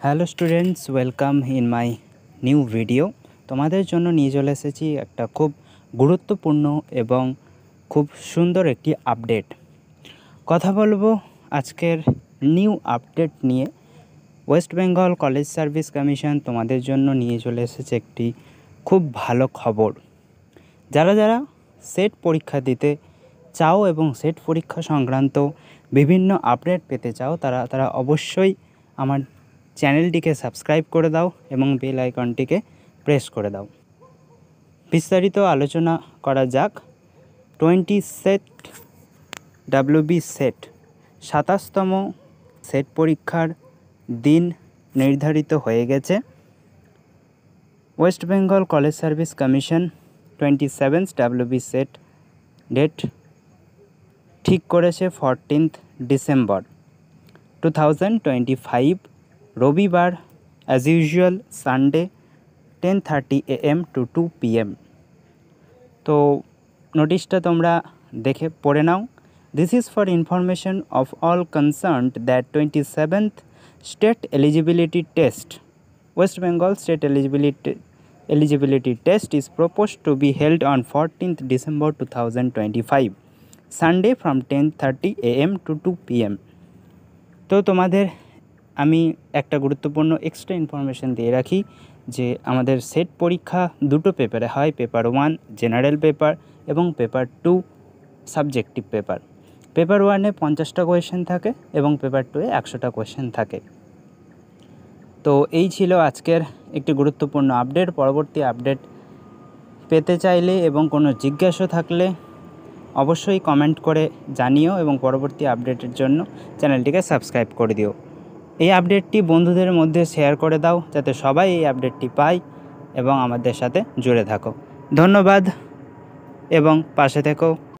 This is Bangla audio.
Hello students, welcome in my new video. তোমাদের জন্য নিয়ে চলে এসেছি একটা খুব গুরুত্বপূর্ণ এবং খুব সুন্দর একটি আপডেট। কথা বলবো আজকের নিউ আপডেট নিয়ে। West Bengal College Service commission তোমাদের জন্য নিয়ে চলে এসেছে একটি খুব ভালো খবর। যারা যারা সেট পরীক্ষা দিতে চাও এবং সেট পরীক্ষা সংক্রান্ত বিভিন্ন আপডেট পেতে চাও তারা অবশ্যই আমার চ্যানেলটিকে সাবস্ক্রাইব করে দাও এবং বেল আইকনটিকে প্রেস করে দাও। বিস্তারিত আলোচনা করা যাক। 20 সেট WB সেট 27তম সেট পরীক্ষার দিন নির্ধারিত হয়ে গেছে। West Bengal College Service Commission 27 WB SET date ঠিক করেছে 14 ডিসেম্বর 2025 রবিবার, as usual Sunday 10:30 AM to 2 PM। তো নোটিশটা তোমরা দেখে পড়ে নাও। This is for information of all concerned that 27th state eligibility test, West Bengal state eligibility test is proposed to be held on 14th December 2025, Sunday from 10:30 AM to 2 PM। তো তোমাদের আমি একটা গুরুত্বপূর্ণ এক্সট্রা ইনফরমেশন দিয়ে রাখি যে আমাদের সেট পরীক্ষা দুটো পেপারে হয়। পেপার 1 জেনারেল পেপার এবং পেপার 2 সাবজেক্টিভ পেপার। পেপার 1-এ 50টা কোয়েশ্চেন থাকে এবং পেপার 2-এ 100টা কোয়েশ্চেন থাকে। তো এই ছিল আজকের একটি গুরুত্বপূর্ণ আপডেট। পরবর্তী আপডেট পেতে চাইলে এবং কোনো জিজ্ঞাসা থাকলে অবশ্যই কমেন্ট করে জানিও এবং পরবর্তী আপডেটের জন্য চ্যানেলটিকে সাবস্ক্রাইব করে দিও। এই আপডেটটি বন্ধুদের মধ্যে শেয়ার করে দাও যাতে সবাই এই আপডেটটি পায় এবং আমাদের সাথে জুড়ে থাকো। ধন্যবাদ এবং পাশে থেকো।